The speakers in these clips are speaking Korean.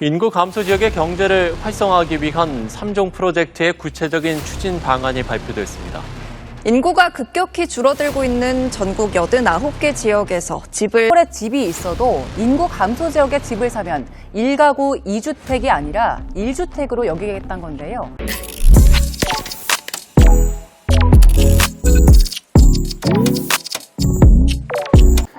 인구 감소 지역의 경제를 활성화하기 위한 3종 프로젝트의 구체적인 추진 방안이 발표됐습니다. 인구가 급격히 줄어들고 있는 전국 89개 지역에서 집이 있어도 인구 감소 지역에 집을 사면 1가구 2주택이 아니라 1주택으로 여기겠다는 건데요.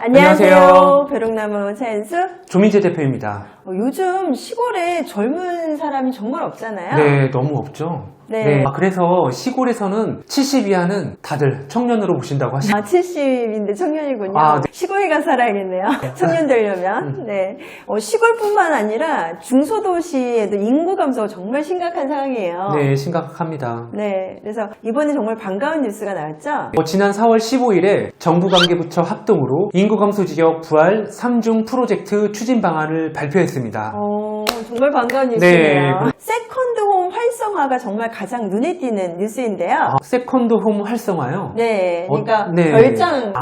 안녕하세요. 벼룩나무 차연수 조민재 대표입니다. 요즘 시골에 젊은 사람이 정말 없잖아요. 네, 너무 없죠. 네. 그래서 시골에서는 70 이하는 다들 청년으로 보신다고 하시죠. 70인데 청년이군요. 네. 시골에 가 살아야겠네요. 청년 되려면. 네. 시골뿐만 아니라 중소도시에도 인구 감소가 정말 심각한 상황이에요. 네, 심각합니다. 네. 그래서 이번에 정말 반가운 뉴스가 나왔죠. 지난 4월 15일에 정부관계부처 합동으로 인구 감소 지역 부활 3중 프로젝트 추진 방안을 발표했습니다. 정말 반가운 뉴스네요. 세컨드홈 활성화가 정말 가장 눈에 띄는 뉴스인데요. 세컨드 홈 활성화요? 네, 그러니까 네. 별장,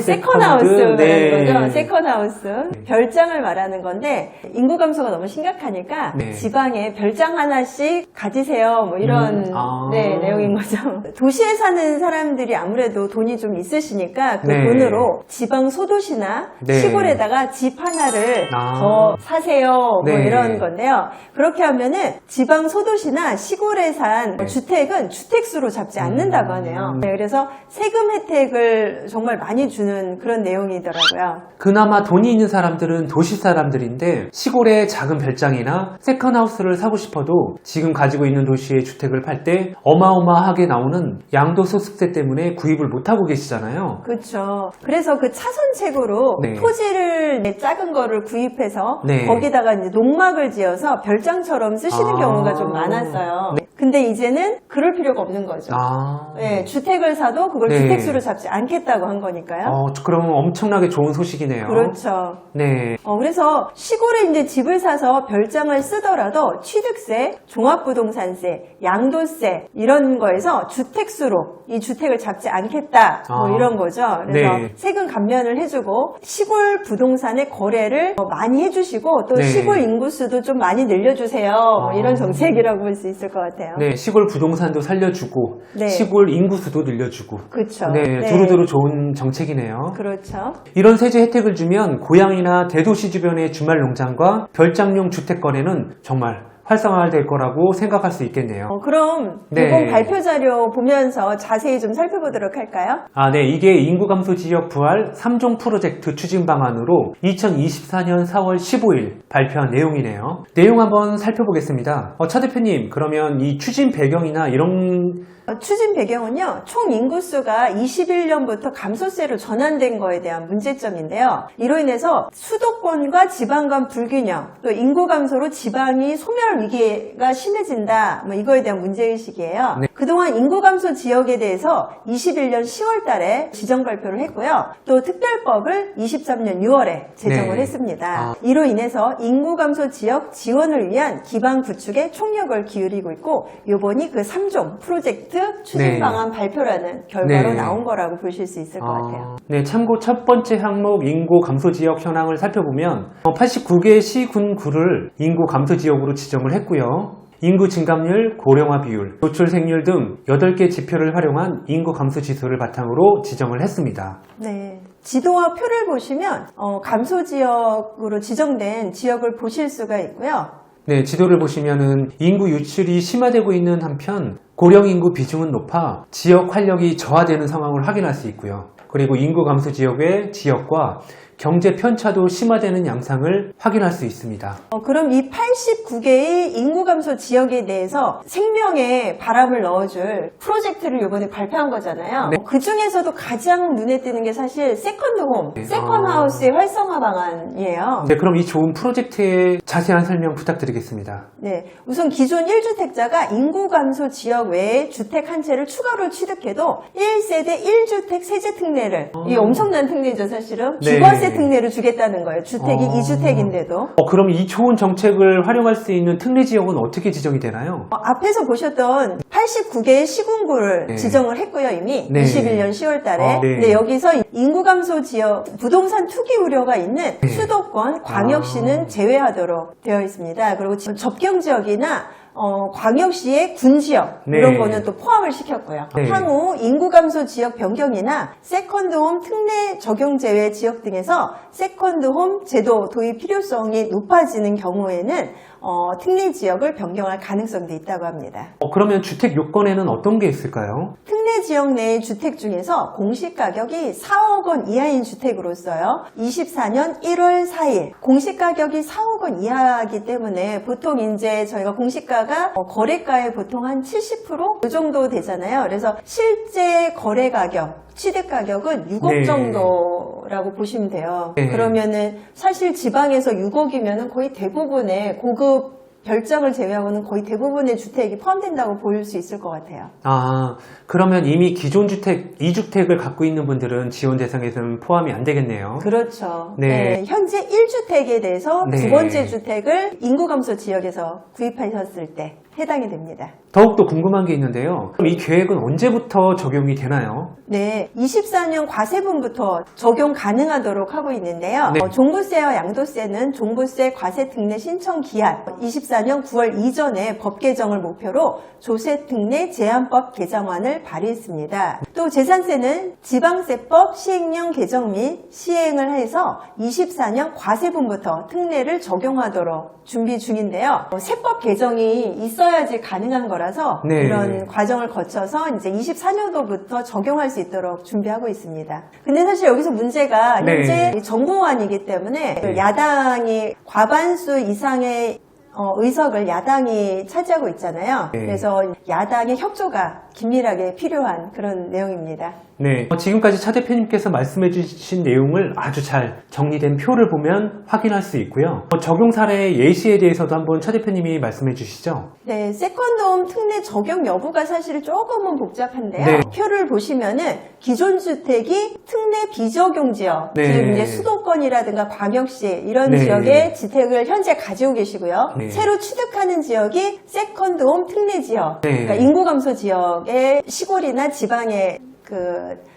세컨하우스라는 네. 거죠. 세컨하우스. 별장을 말하는 건데 인구 감소가 너무 심각하니까 네. 지방에 별장 하나씩 가지세요. 뭐 이런 내용인 거죠. 도시에 사는 사람들이 아무래도 돈이 좀 있으시니까 그 네. 돈으로 지방 소도시나 네. 시골에다가 집 하나를 아. 더 사세요. 뭐 네. 이런 건데요. 그렇게 하면은 지방 소도시나 시골에 산 주택은 주택수로 잡지 않는다고 하네요. 네, 그래서 세금 혜택을 정말 많이 주는 그런 내용이더라고요. 그나마 돈이 있는 사람들은 도시 사람들인데 시골에 작은 별장이나 세컨하우스를 사고 싶어도 지금 가지고 있는 도시의 주택을 팔 때 어마어마하게 나오는 양도소득세 때문에 구입을 못하고 계시잖아요. 그렇죠. 그래서 그 차선책으로 네. 토지를 작은 거를 구입해서 네. 거기다가 이제 농막을 지어서 별장처럼 쓰시는 경우가 좀 많았어요. 근데 이제는 그럴 필요가 없는 거죠. 네, 주택을 사도 그걸 네. 주택수로 잡지 않겠다고 한 거니까요. 그럼 엄청나게 좋은 소식이네요. 그렇죠. 네. 그래서 시골에 이제 집을 사서 별장을 쓰더라도 취득세, 종합부동산세, 양도세 이런 거에서 주택수로 이 주택을 잡지 않겠다 뭐 이런 거죠. 그래서 네. 세금 감면을 해주고 시골 부동산의 거래를 많이 해주시고 또 네. 시골 인구수도 좀 많이 늘려주세요. 뭐 이런 정책이라고 볼 수 있을 것 같아요. 네, 시골 부동산도 살려주고 네. 시골 인구수도 늘려주고 그렇죠. 네, 두루두루 좋은 정책이네요. 그렇죠. 이런 세제 혜택을 주면 고향이나 대도시 주변의 주말 농장과 별장용 주택 거래는 정말 활성화될 거라고 생각할 수 있겠네요. 그럼 네. 이번 발표 자료 보면서 자세히 좀 살펴보도록 할까요? 네, 이게 인구 감소 지역 부활 3종 프로젝트 추진 방안으로 2024년 4월 15일 발표한 내용이네요. 내용 한번 살펴보겠습니다. 차 대표님, 그러면 이 추진 배경이나 이런 추진 배경은요, 총 인구수가 21년부터 감소세로 전환된 거에 대한 문제점인데요. 이로 인해서 수도권과 지방 간 불균형, 또 인구 감소로 지방이 소멸 위기가 심해진다, 뭐 이거에 대한 문제의식이에요. 네. 그동안 인구 감소 지역에 대해서 21년 10월 달에 지정 발표를 했고요. 또 특별법을 23년 6월에 제정을 네. 했습니다. 이로 인해서 인구 감소 지역 지원을 위한 기반 구축에 총력을 기울이고 있고, 요번이 그 3종 프로젝트 추진 방안 발표라는 결과로 나온 거라고 보실 수 있을 것 같아요. 네, 참고 첫 번째 항목 인구 감소 지역 현황을 살펴보면 89개 시, 군, 구를 인구 감소 지역으로 지정을 했고요. 인구 증감률, 고령화 비율, 노출 생률 등 8개 지표를 활용한 인구 감소 지수를 바탕으로 지정을 했습니다. 네. 지도와 표를 보시면 감소 지역으로 지정된 지역을 보실 수가 있고요. 네, 지도를 보시면은 인구 유출이 심화되고 있는 한편 고령 인구 비중은 높아 지역 활력이 저하되는 상황을 확인할 수 있고요. 그리고 인구 감소 지역의 지역과 경제 편차도 심화되는 양상을 확인할 수 있습니다. 그럼 이 89개의 인구 감소 지역에 대해서 생명의 바람을 넣어줄 프로젝트를 이번에 발표한 거잖아요. 네. 그 중에서도 가장 눈에 띄는 게 사실 세컨드홈, 세컨하우스의 활성화 방안이에요. 네, 그럼 이 좋은 프로젝트의 자세한 설명 부탁드리겠습니다. 네, 우선 기존 1주택자가 인구 감소 지역 외에 주택 한 채를 추가로 취득해도 1세대 1주택 세제 특례를, 이 엄청난 특례죠 사실은. 네. 비과세 과세 특례를 주겠다는 거예요. 주택이 2주택인데도. 그럼 이 좋은 정책을 활용할 수 있는 특례 지역은 어떻게 지정이 되나요? 앞에서 보셨던 89개의 시군구를 네. 지정을 했고요, 이미. 네. 21년 10월 달에. 네. 근데 여기서 인구 감소 지역, 부동산 투기 우려가 있는 네. 수도권, 광역시는 제외하도록 되어 있습니다. 그리고 접경 지역이나 광역시의 군지역 네. 이런 거는 또 포함을 시켰고요. 네. 향후 인구 감소 지역 변경이나 세컨드홈 특례 적용 제외 지역 등에서 세컨드홈 제도 도입 필요성이 높아지는 경우에는 특례 지역을 변경할 가능성도 있다고 합니다. 그러면 주택 요건에는 어떤 게 있을까요? 특례 지역 내의 주택 중에서 공시가격이 4억 원 이하인 주택으로서요. 24년 1월 4일 공시가격이 4억 원 이하이기 때문에 보통 이제 저희가 공시가가 거래가의 보통 한 70%? 이 정도 되잖아요. 그래서 실제 거래 가격 취득 가격은 6억 네. 정도라고 보시면 돼요. 네. 그러면은 사실 지방에서 6억이면은 거의 대부분의 고급 별장을 제외하고는 거의 대부분의 주택이 포함된다고 보일 수 있을 것 같아요. 그러면 이미 기존 주택, 2주택을 갖고 있는 분들은 지원 대상에서는 포함이 안 되겠네요. 그렇죠. 네. 네, 현재 1주택에 대해서 네. 두 번째 주택을 인구 감소 지역에서 구입하셨을 때 해당이 됩니다. 더욱더 궁금한 게 있는데요. 그럼 이 계획은 언제부터 적용이 되나요? 네, 24년 과세분부터 적용 가능하도록 하고 있는데요. 네. 종부세와 양도세는 종부세 과세 특례 신청 기한 24년 9월 이전에 법 개정을 목표로 조세 특례 제한법 개정안을 발의했습니다. 또 재산세는 지방세법 시행령 개정 및 시행을 해서 24년 과세분부터 특례를 적용하도록 준비 중인데요. 세법 개정이 있어야지 가능한 거라서 네. 이런 과정을 거쳐서 이제 24년도부터 적용할 수 있도록 준비하고 있습니다. 근데 사실 여기서 문제가 네. 현재 정부안이기 때문에 네. 야당이 과반수 이상의 의석을 야당이 차지하고 있잖아요. 네. 그래서 야당의 협조가 긴밀하게 필요한 그런 내용입니다. 네. 지금까지 차 대표님께서 말씀해 주신 내용을 아주 잘 정리된 표를 보면 확인할 수 있고요. 적용 사례 예시에 대해서도 한번 차 대표님이 말씀해 주시죠. 네, 세컨드홈 특례 적용 여부가 사실 조금은 복잡한데요. 네. 표를 보시면은 기존 주택이 특례 비적용 지역, 네. 즉 이제 수도권이라든가 광역시 이런 네. 지역의 주택을 현재 가지고 계시고요. 네. 새로 취득하는 지역이 세컨드홈 특례 지역, 네. 그러니까 인구 감소 지역의 시골이나 지방의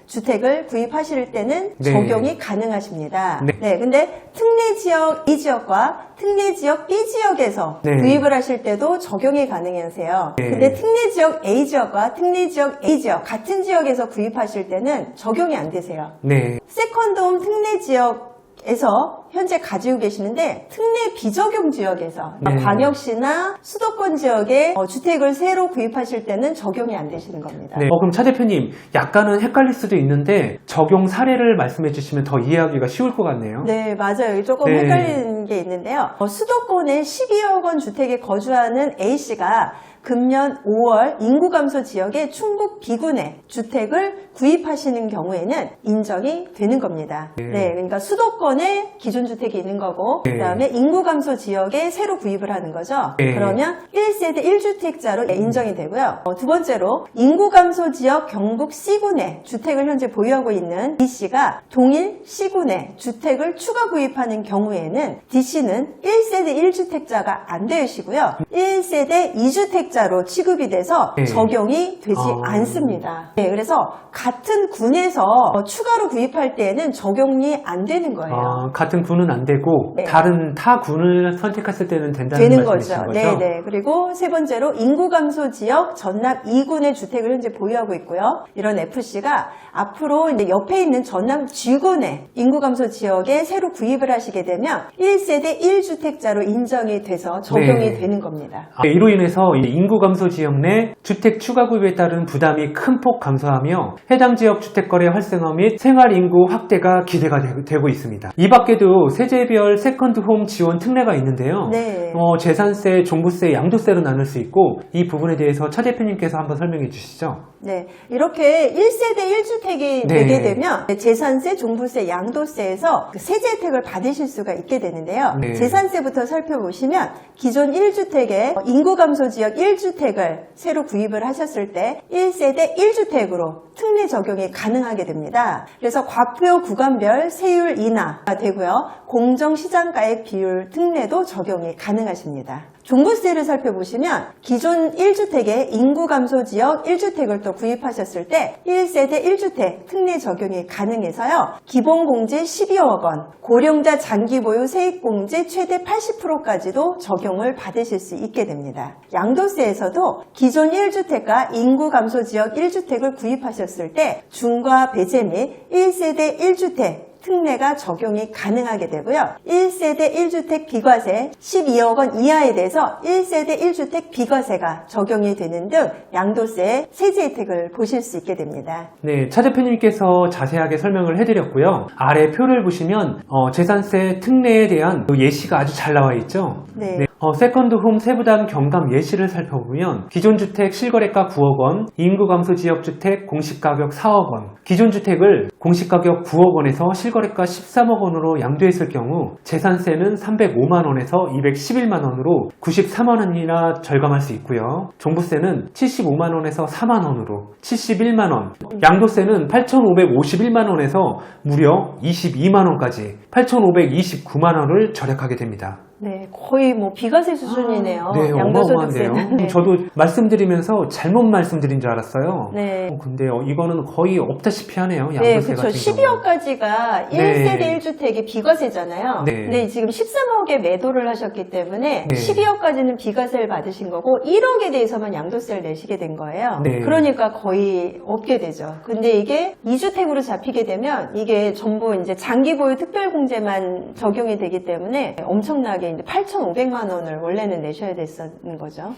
주택을 구입하실 때는 네. 적용이 가능하십니다. 네. 네, 근데 특례 지역 A 지역과 특례 지역 B 지역에서 네. 구입을 하실 때도 적용이 가능하세요. 네. 근데 특례 지역 A 지역과 특례 지역 A 지역 같은 지역에서 구입하실 때는 적용이 안 되세요. 네. 세컨드홈 특례 지역에서 현재 가지고 계시는데 특례 비적용 지역에서 네. 광역시나 수도권 지역에 주택을 새로 구입하실 때는 적용이 안 되시는 겁니다. 네. 그럼 차 대표님, 약간은 헷갈릴 수도 있는데 적용 사례를 말씀해 주시면 더 이해하기가 쉬울 것 같네요. 네, 맞아요. 여기 조금 네. 헷갈리는 게 있는데요. 수도권에 12억 원 주택에 거주하는 A씨가 금년 5월 인구 감소 지역의 충북 비군에 주택을 구입하시는 경우에는 인정이 되는 겁니다. 네. 네, 그러니까 수도권에 기존 주택이 있는 거고 네. 그다음에 인구 감소 지역에 새로 구입을 하는 거죠. 네. 그러면 1세대 1주택자로 인정이 되고요. 두 번째로 인구 감소 지역 경북 C군에 주택을 현재 보유하고 있는 D씨가 동일 C군에 주택을 추가 구입하는 경우에는 D씨는 1세대 1주택자가 안 되시고요. 1세대 2주택자로 취급이 돼서 네. 적용이 되지 않습니다. 네, 그래서 같은 군에서 추가로 구입할 때에는 적용이 안 되는 거예요. 같은 군은 안 되고 네. 다른 타 군을 선택했을 때는 된다는 되는 말씀이신 거죠. 거죠? 네네. 그리고 세 번째로 인구 감소 지역 전남 2군의 주택을 현재 보유하고 있고요. 이런 FC가 앞으로 이제 옆에 있는 전남 G군의 인구 감소 지역에 새로 구입을 하시게 되면 1세대 1주택자로 인정이 돼서 적용이 네. 되는 겁니다. 이로 인해서 이 인구 감소 지역 내 주택 추가 구입에 따른 부담이 큰 폭 감소하며 해당 지역 주택 거래 활성화 및 생활 인구 확대가 기대가 되고 있습니다. 이 밖에도 세제별 세컨드홈 지원 특례가 있는데요. 네. 재산세, 종부세, 양도세로 나눌 수 있고 이 부분에 대해서 차 대표님께서 한번 설명해 주시죠. 네, 이렇게 1세대 1주택이 네. 되게 되면 재산세, 종부세, 양도세에서 그 세제 혜택을 받으실 수가 있게 되는데요. 네. 재산세부터 살펴보시면 기존 1주택에 인구 감소 지역 1주택을 새로 구입을 하셨을 때 1세대 1주택으로 특례 적용이 가능하게 됩니다. 그래서 과표 구간별 세율 인하가 되고요. 공정시장가액 비율 특례도 적용이 가능하십니다. 종부세를 살펴보시면 기존 1주택의 인구 감소 지역 1주택을 또 구입하셨을 때 1세대 1주택 특례 적용이 가능해서요. 기본공제 12억 원, 고령자 장기 보유 세입공제 최대 80%까지도 적용을 받으실 수 있게 됩니다. 양도세에서도 기존 1주택과 인구 감소 지역 1주택을 구입하셨을 때 중과 배제 및 1세대 1주택 특례가 적용이 가능하게 되고요. 1세대 1주택 비과세 12억 원 이하에 대해서 1세대 1주택 비과세가 적용이 되는 등 양도세 세제 혜택을 보실 수 있게 됩니다. 네, 차 대표님께서 자세하게 설명을 해드렸고요. 아래 표를 보시면 재산세 특례에 대한 예시가 아주 잘 나와 있죠. 네. 세컨드홈 세부담 경감 예시를 살펴보면 기존 주택 실거래가 9억 원, 인구 감소 지역 주택 공시가격 4억 원, 기존 주택을 공시가격 9억 원에서 실거래가 13억 원으로 양도했을 경우 재산세는 305만 원에서 211만 원으로 93만 원이나 절감할 수 있고요. 종부세는 75만 원에서 4만 원으로 71만 원, 양도세는 8,551만 원에서 무려 22만 원까지 8,529만 원을 절약하게 됩니다. 네, 거의 뭐 비과세 수준이네요. 네, 양도소득세는. 어마어마한데요. 네. 저도 말씀드리면서 잘못 말씀드린 줄 알았어요. 네. 근데 이거는 거의 없다시피 하네요. 양도세 네, 같은 그렇죠. 경우는. 12억까지가 네. 1세대 1주택이 비과세잖아요. 네. 근데 지금 13억에 매도를 하셨기 때문에 네. 12억까지는 비과세를 받으신 거고 1억에 대해서만 양도세를 내시게 된 거예요. 네. 그러니까 거의 없게 되죠. 근데 이게 2주택으로 잡히게 되면 이게 전부 이제 장기 보유 특별공제만 적용이 되기 때문에 엄청나게 이제 8,500만 원을 원래는 내셔야 됐었는 거죠.